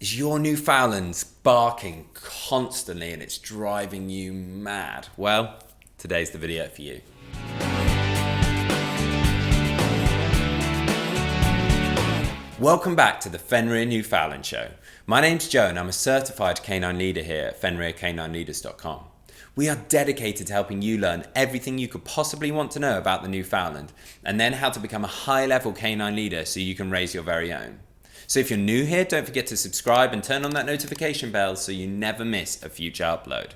Is your Newfoundland barking constantly and it's driving you mad? Well, today's the video for you. Welcome back to the Fenrir Newfoundland Show. My name's Joe and I'm a certified canine leader here at FenrirCanineLeaders.com. We are dedicated to helping you learn everything you could possibly want to know about the Newfoundland and then how to become a high-level canine leader so you can raise your very own. So if you're new here, don't forget to subscribe and turn on that notification bell so you never miss a future upload.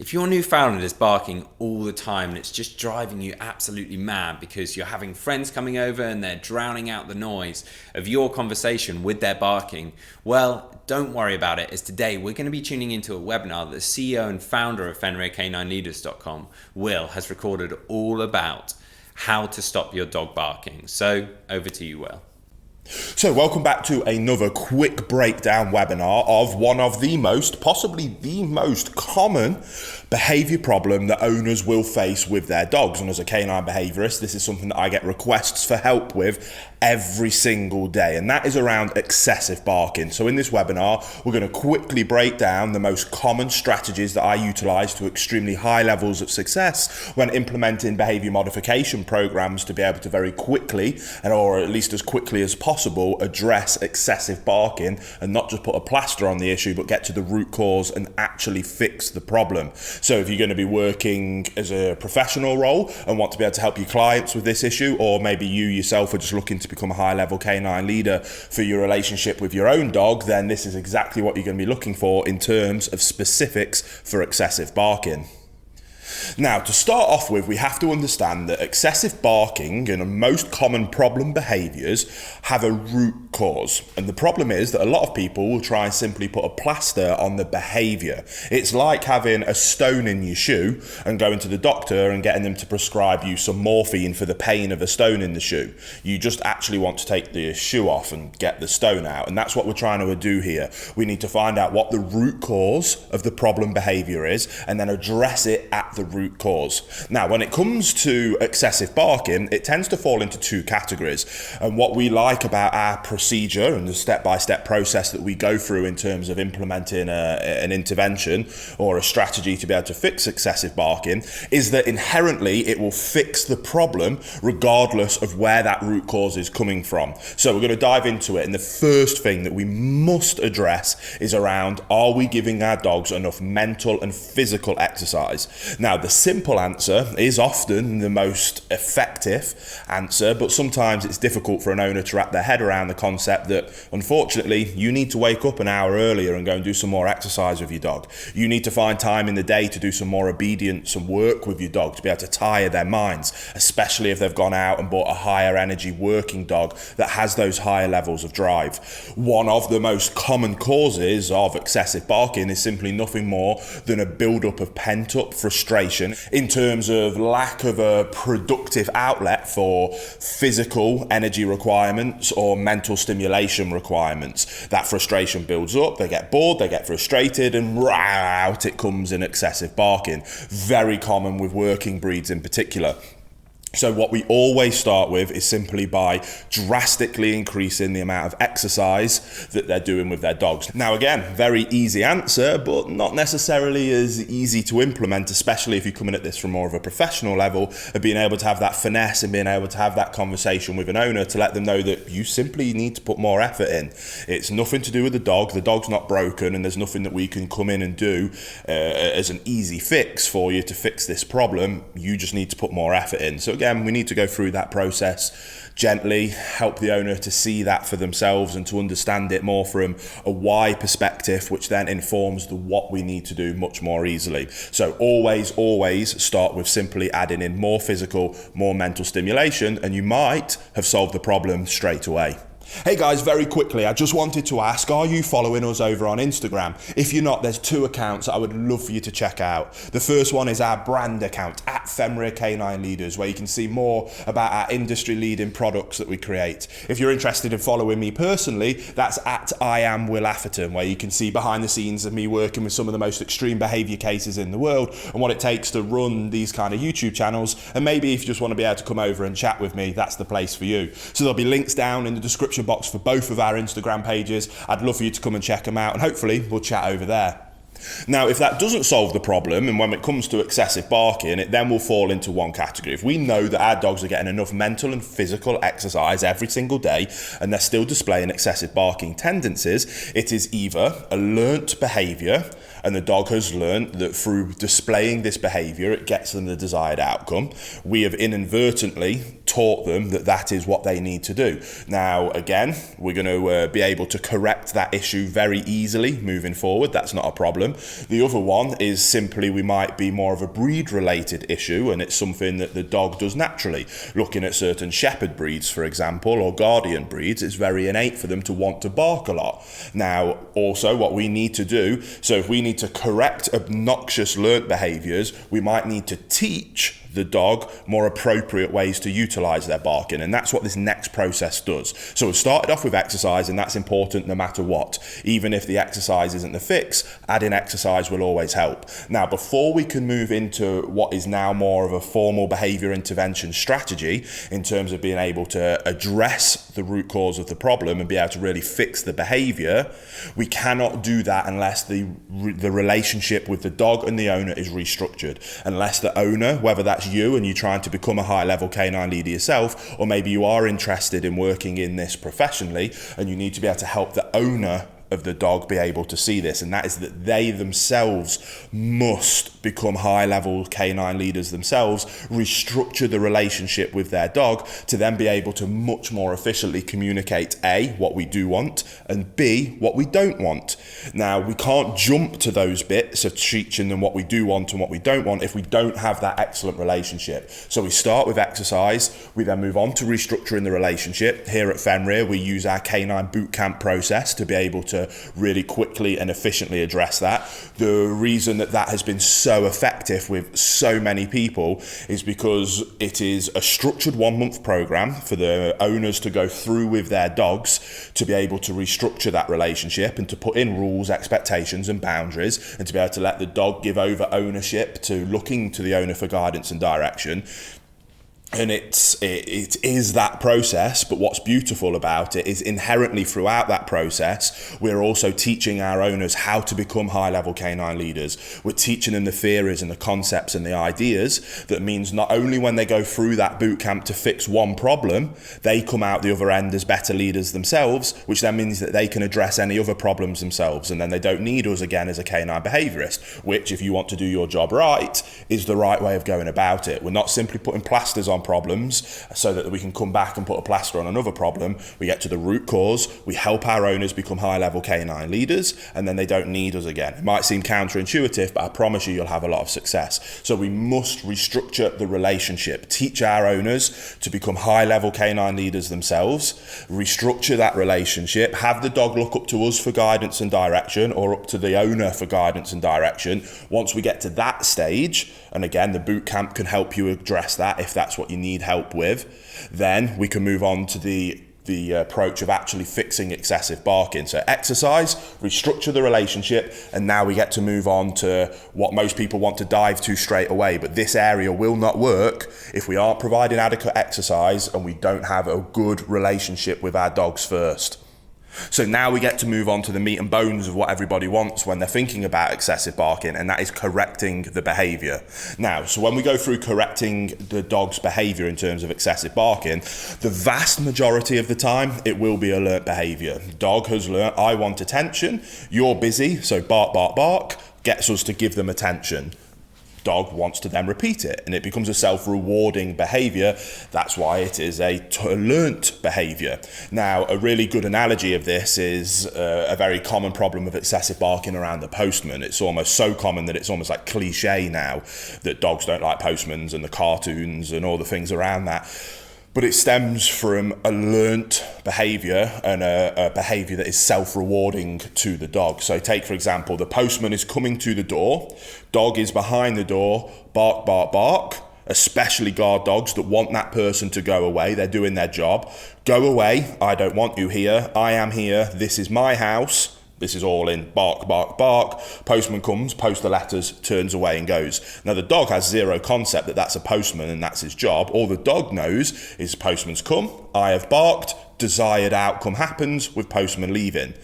If your Newfoundland is barking all the time and it's just driving you absolutely mad because you're having friends coming over and they're drowning out the noise of your conversation with their barking, well, don't worry about it, as today we're going to be tuning into a webinar that the CEO and founder of FenrirCanineLeaders.com, Will, has recorded all about how to stop your dog barking. So over to you, Will. So welcome back to another quick breakdown webinar of one of the most, possibly the most common behaviour problem that owners will face with their dogs. And as a canine behaviourist, this is something that I get requests for help with every single day, and that is around excessive barking. So in this webinar, we're going to quickly break down the most common strategies that I utilise to extremely high levels of success when implementing behaviour modification programs to be able to very quickly, or at least as quickly as possible, address excessive barking and not just put a plaster on the issue, but get to the root cause and actually fix the problem. So if you're going to be working as a professional role and want to be able to help your clients with this issue, or maybe you yourself are just looking to become a high-level canine leader for your relationship with your own dog, then this is exactly what you're going to be looking for in terms of specifics for excessive barking. Now, to start off with, we have to understand that excessive barking and most common problem behaviours have a root cause. And the problem is that a lot of people will try and simply put a plaster on the behaviour. It's like having a stone in your shoe and going to the doctor and getting them to prescribe you some morphine for the pain of a stone in the shoe. You just actually want to take the shoe off and get the stone out. And that's what we're trying to do here. We need to find out what the root cause of the problem behaviour is and then address it at the root cause. Now, when it comes to excessive barking, it tends to fall into two categories. And what we like about our procedure and the step-by-step process that we go through in terms of implementing an intervention or a strategy to be able to fix excessive barking is that inherently it will fix the problem regardless of where that root cause is coming from. So we're going to dive into it. And the first thing that we must address is around, are we giving our dogs enough mental and physical exercise? Now, the simple answer is often the most effective answer, but sometimes it's difficult for an owner to wrap their head around the concept that, unfortunately, you need to wake up an hour earlier and go and do some more exercise with your dog. You need to find time in the day to do some more obedience and work with your dog to be able to tire their minds, especially if they've gone out and bought a higher energy working dog that has those higher levels of drive. One of the most common causes of excessive barking is simply nothing more than a build-up of pent-up frustration in terms of lack of a productive outlet for physical energy requirements or mental stimulation requirements. That frustration builds up, they get bored, they get frustrated, and out it comes in excessive barking. Very common with working breeds in particular. So what we always start with is simply by drastically increasing the amount of exercise that they're doing with their dogs. Now again, very easy answer, but not necessarily as easy to implement, especially if you come in at this from more of a professional level of being able to have that finesse and being able to have that conversation with an owner to let them know that you simply need to put more effort in. It's nothing to do with the dog's not broken, and there's nothing that we can come in and do as an easy fix for you to fix this problem. You just need to put more effort in. So again, we need to go through that process gently, help the owner to see that for themselves and to understand it more from a why perspective, which then informs the what we need to do much more easily. So always start with simply adding in more physical, more mental stimulation, and you might have solved the problem straight away. Hey guys, very quickly, I just wanted to ask, are you following us over on Instagram? If you're not, there's two accounts that I would love for you to check out. The first one is our brand account, at Fenrir Canine Leaders, where you can see more about our industry-leading products that we create. If you're interested in following me personally, that's at I Am Will Atherton, where you can see behind the scenes of me working with some of the most extreme behaviour cases in the world and what it takes to run these kind of YouTube channels. And maybe if you just want to be able to come over and chat with me, that's the place for you. So there'll be links down in the description description box for both of our Instagram pages. I'd love for you to come and check them out, and hopefully we'll chat over there. Now, if that doesn't solve the problem, and when it comes to excessive barking, it then will fall into one category. If we know that our dogs are getting enough mental and physical exercise every single day, and they're still displaying excessive barking tendencies, it is either a learnt behaviour, and the dog has learnt that through displaying this behaviour, it gets them the desired outcome. We have inadvertently taught them that that is what they need to do. Now, again, we're going to be able to correct that issue very easily moving forward. That's not a problem. The other one is simply we might be more of a breed-related issue, and it's something that the dog does naturally. Looking at certain shepherd breeds, for example, or guardian breeds, it's very innate for them to want to bark a lot. Now, also what we need to do, so if we need to correct obnoxious learnt behaviours, we might need to teach the dog more appropriate ways to utilise their barking, and that's what this next process does. So we've started off with exercise, and that's important no matter what. Even if the exercise isn't the fix, adding exercise will always help. Now, before we can move into what is now more of a formal behaviour intervention strategy in terms of being able to address the root cause of the problem and be able to really fix the behaviour, we cannot do that unless the relationship with the dog and the owner is restructured. Unless the owner, whether that's you and you're trying to become a high-level canine leader yourself, or maybe you are interested in working in this professionally and you need to be able to help the owner of the dog be able to see this, and that is that they themselves must become high-level canine leaders themselves, restructure the relationship with their dog to then be able to much more efficiently communicate A, what we do want, and B, what we don't want. Now, we can't jump to those bits of teaching them what we do want and what we don't want if we don't have that excellent relationship. So we start with exercise, we then move on to restructuring the relationship. Here at Fenrir, we use our Canine Bootcamp process to be able to really quickly and efficiently address that. The reason that that has been so effective with so many people is because it is a structured 1 month program for the owners to go through with their dogs to be able to restructure that relationship and to put in rules, expectations and boundaries, and to be able to let the dog give over ownership to looking to the owner for guidance and direction. And it is that process, but what's beautiful about it is inherently throughout that process, we're also teaching our owners how to become high-level canine leaders. We're teaching them the theories and the concepts and the ideas. That means not only when they go through that boot camp to fix one problem, they come out the other end as better leaders themselves, which then means that they can address any other problems themselves, and then they don't need us again as a canine behaviourist, which, if you want to do your job right, is the right way of going about it. We're not simply putting plasters on problems so that we can come back and put a plaster on another problem. We get to the root cause, we help our owners become high-level canine leaders, and then they don't need us again. It might seem counterintuitive, but I promise you'll have a lot of success. So we must restructure the relationship, teach our owners to become high-level canine leaders themselves, restructure that relationship, have the dog look up to us for guidance and direction, or up to the owner for guidance and direction. Once we get to that stage, and again, the boot camp can help you address that if that's what you need help with, then we can move on to the approach of actually fixing excessive barking. So exercise, restructure the relationship, and now we get to move on to what most people want to dive to straight away. But this area will not work if we aren't providing adequate exercise and we don't have a good relationship with our dogs first. So now we get to move on to the meat and bones of what everybody wants when they're thinking about excessive barking, and that is correcting the behaviour. Now, so when we go through correcting the dog's behaviour in terms of excessive barking, the vast majority of the time, it will be alert behaviour. Dog has learnt, I want attention, you're busy, so bark, bark, bark, gets us to give them attention. Dog wants to then repeat it, and it becomes a self-rewarding behaviour. That's why it is a learnt behaviour. Now, a really good analogy of this is a very common problem of excessive barking around the postman. It's almost so common that it's almost like cliche now that dogs don't like postmans and the cartoons and all the things around that. But it stems from a learnt behaviour and a behaviour that is self-rewarding to the dog. So take, for example, the postman is coming to the door, dog is behind the door, bark, bark, bark, especially guard dogs that want that person to go away. They're doing their job. Go away, I don't want you here, I am here, this is my house. This is all in bark, bark, bark. Postman comes, posts the letters, turns away and goes. Now, the dog has zero concept that that's a postman and that's his job. All the dog knows is postman's come, I have barked, desired outcome happens with Postman leaving.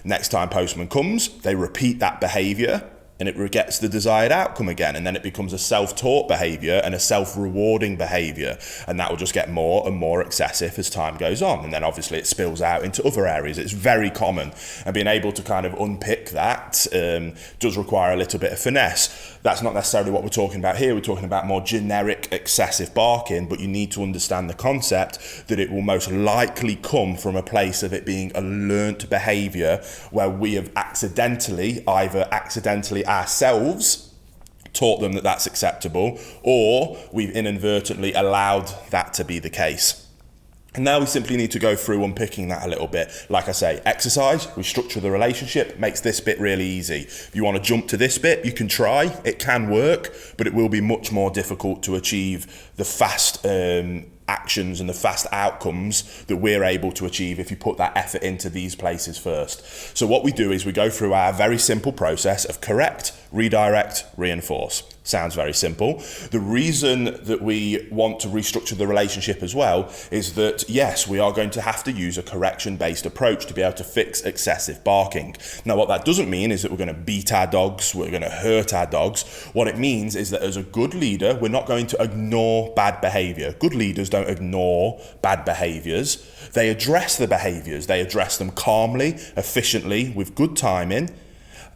Next time Postman comes, they repeat that behaviour and it gets the desired outcome again, and then it becomes a self-taught behaviour and a self-rewarding behaviour, and that will just get more and more excessive as time goes on, and then obviously it spills out into other areas. It's very common, and being able to kind of unpick that does require a little bit of finesse. That's not necessarily what we're talking about here. We're talking about more generic excessive barking, but you need to understand the concept that it will most likely come from a place of it being a learnt behaviour where we have either accidentally ourselves taught them that that's acceptable, or we've inadvertently allowed that to be the case. And now we simply need to go through unpicking that a little bit. Like I say, exercise, restructure the relationship, makes this bit really easy. If you want to jump to this bit, you can try. It can work, but it will be much more difficult to achieve the fast actions and the fast outcomes that we're able to achieve if you put that effort into these places first. So what we do is we go through our very simple process of correct, redirect, reinforce. Sounds very simple. The reason that we want to restructure the relationship as well is that, yes, we are going to have to use a correction-based approach to be able to fix excessive barking. Now, what that doesn't mean is that we're going to beat our dogs, we're going to hurt our dogs. What it means is that as a good leader, we're not going to ignore bad behavior. Good leaders don't ignore bad behaviors. They address the behaviors. They address them calmly, efficiently, with good timing,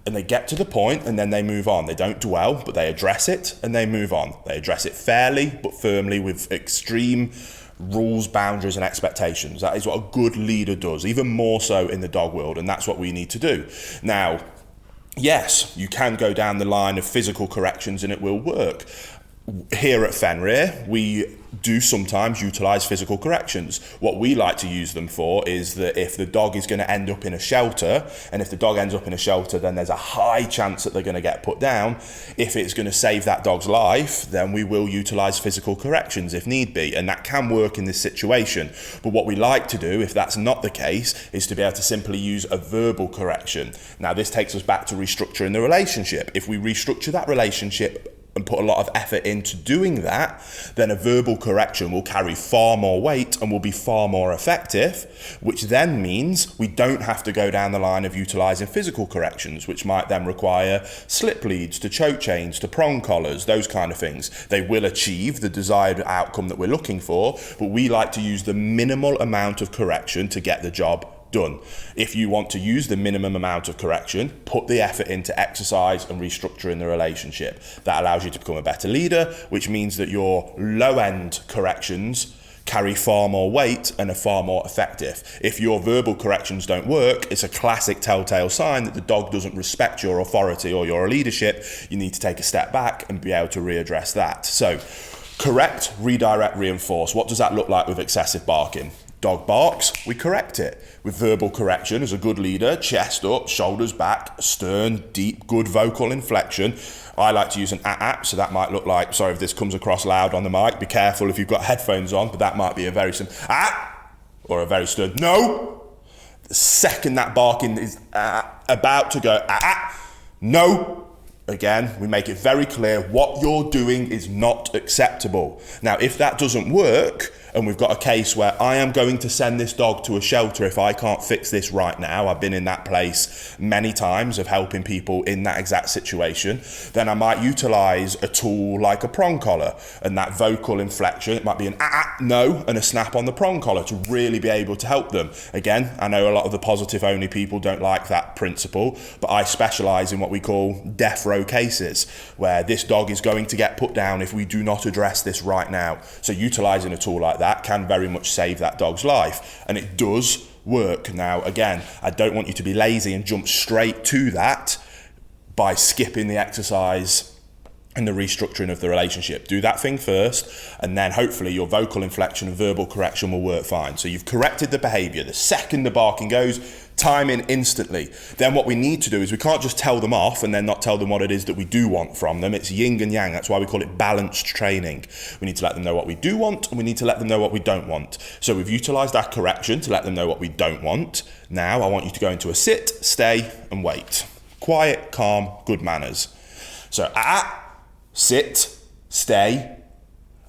and they get to the point and then they move on. They don't dwell, but they address it and they move on. They address it fairly but firmly with extreme rules, boundaries and expectations. That is what a good leader does, even more so in the dog world, and that's what we need to do. Now, yes, you can go down the line of physical corrections and it will work. Here at Fenrir, we do sometimes utilise physical corrections. What we like to use them for is that if the dog is going to end up in a shelter, and if the dog ends up in a shelter, then there's a high chance that they're going to get put down. If it's going to save that dog's life, then we will utilise physical corrections if need be, and that can work in this situation. But what we like to do, if that's not the case, is to be able to simply use a verbal correction. Now, this takes us back to restructuring the relationship. If we restructure that relationship and put a lot of effort into doing that, then a verbal correction will carry far more weight and will be far more effective, which then means we don't have to go down the line of utilising physical corrections, which might then require slip leads to choke chains to prong collars, those kind of things. They will achieve the desired outcome that we're looking for, but we like to use the minimal amount of correction to get the job done. If you want to use the minimum amount of correction, put the effort into exercise and restructuring the relationship. That allows you to become a better leader, which means that your low-end corrections carry far more weight and are far more effective. If your verbal corrections don't work, it's a classic telltale sign that the dog doesn't respect your authority or your leadership. You need to take a step back and be able to readdress that. So, correct, redirect, reinforce. What does that look like with excessive barking? Dog barks, we correct it. With verbal correction, as a good leader, chest up, shoulders back, stern, deep, good vocal inflection. I like to use an ah, so that might look like, sorry if this comes across loud on the mic, be careful if you've got headphones on, but that might be a very simple ah, or a very stern no. The second that barking is about to go no, again, we make it very clear what you're doing is not acceptable. Now, if that doesn't work, and we've got a case where I am going to send this dog to a shelter if I can't fix this right now, I've been in that place many times of helping people in that exact situation, then I might utilise a tool like a prong collar, and that vocal inflection, it might be an no and a snap on the prong collar to really be able to help them. Again, I know a lot of the positive only people don't like that principle, but I specialise in what we call death row cases, where this dog is going to get put down if we do not address this right now. So utilising a tool like that can very much save that dog's life, and it does work. Now, again, I don't want you to be lazy and jump straight to that by skipping the exercise and the restructuring of the relationship. Do that thing first, and then hopefully your vocal inflection and verbal correction will work fine. So you've corrected the behaviour. The second the barking goes, time in instantly. Then what we need to do is we can't just tell them off and then not tell them what it is that we do want from them. It's yin and yang. That's why we call it balanced training. We need to let them know what we do want, and we need to let them know what we don't want. So we've utilised our correction to let them know what we don't want. Now I want you to go into a sit, stay and wait. Quiet, calm, good manners. So sit, stay,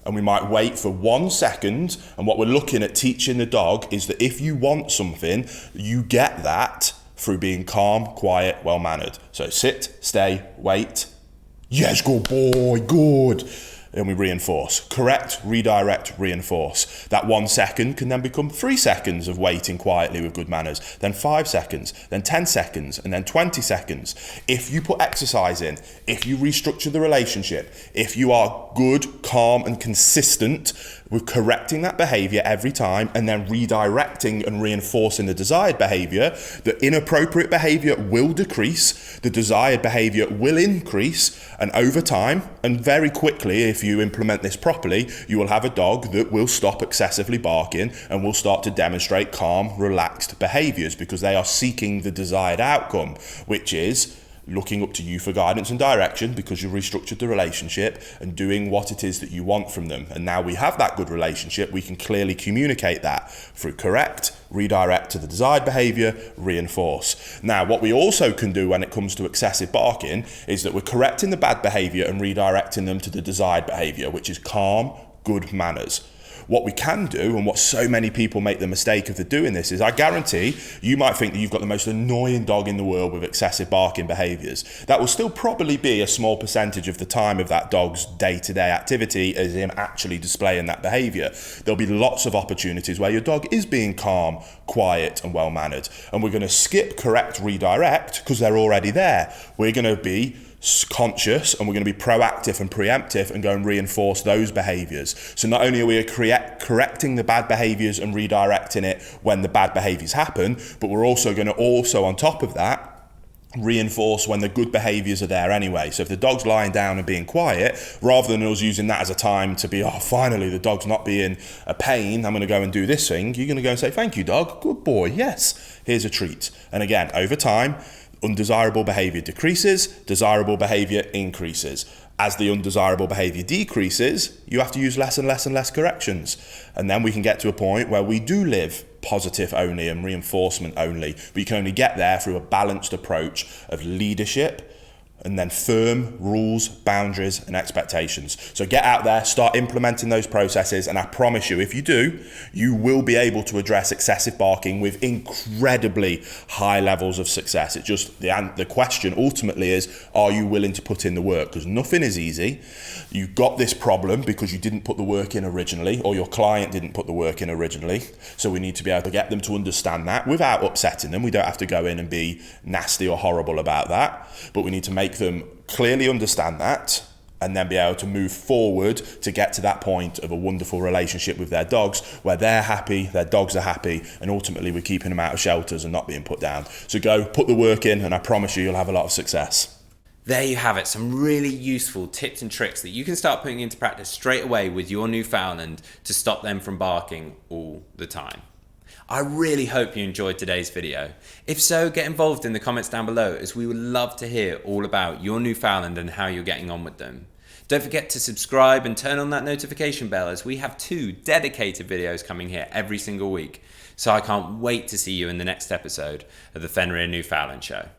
and we might wait for 1 second. And what we're looking at teaching the dog is that if you want something, you get that through being calm, quiet, well-mannered. So sit, stay, wait. Yes, good boy, good. And we reinforce. Correct, redirect, reinforce. That 1 second can then become 3 seconds of waiting quietly with good manners, then 5 seconds, then 10 seconds, and then 20 seconds. If you put exercise in, if you restructure the relationship, if you are good, calm, and consistent with correcting that behavior every time and then redirecting and reinforcing the desired behavior, the inappropriate behavior will decrease, the desired behavior will increase, and over time, and very quickly, if you implement this properly, you will have a dog that will stop excessively barking and will start to demonstrate calm, relaxed behaviors because they are seeking the desired outcome, which is looking up to you for guidance and direction because you restructured the relationship and doing what it is that you want from them. And now we have that good relationship, we can clearly communicate that through correct, redirect to the desired behavior, reinforce. Now, what we also can do when it comes to excessive barking is that we're correcting the bad behavior and redirecting them to the desired behavior, which is calm, good manners. What we can do, and what so many people make the mistake of doing this, is I guarantee you might think that you've got the most annoying dog in the world with excessive barking behaviours. That will still probably be a small percentage of the time of that dog's day-to-day activity as him actually displaying that behaviour. There'll be lots of opportunities where your dog is being calm, quiet and well-mannered. And we're going to skip correct, redirect because they're already there. We're going to be conscious and we're going to be proactive and preemptive and go and reinforce those behaviours. So not only are we correcting the bad behaviours and redirecting it when the bad behaviours happen, but we're also going to on top of that, reinforce when the good behaviours are there anyway. So if the dog's lying down and being quiet, rather than us using that as a time to be, oh, finally the dog's not being a pain, I'm going to go and do this thing, you're going to go and say, thank you dog, good boy, yes, here's a treat. And again, over time, undesirable behaviour decreases, desirable behaviour increases. As the undesirable behaviour decreases, you have to use less and less and less corrections. And then we can get to a point where we do live positive only and reinforcement only. But you can only get there through a balanced approach of leadership and then firm rules, boundaries and expectations. So get out there, start implementing those processes, and I promise you, if you do, you will be able to address excessive barking with incredibly high levels of success. It's just the question ultimately is, are you willing to put in the work? Because nothing is easy. You got this problem because you didn't put the work in originally, or your client didn't put the work in originally. So we need to be able to get them to understand that without upsetting them. We don't have to go in and be nasty or horrible about that, but we need to make them clearly understand that and then be able to move forward to get to that point of a wonderful relationship with their dogs where they're happy, their dogs are happy, and ultimately we're keeping them out of shelters and not being put down. So go put the work in and I promise you'll have a lot of success. There you have it, some really useful tips and tricks that you can start putting into practice straight away with your Newfoundland to stop them from barking all the time. I really hope you enjoyed today's video. If so, get involved in the comments down below as we would love to hear all about your Newfoundland and how you're getting on with them. Don't forget to subscribe and turn on that notification bell as we have 2 dedicated videos coming here every single week. So I can't wait to see you in the next episode of the Fenrir Newfoundland Show.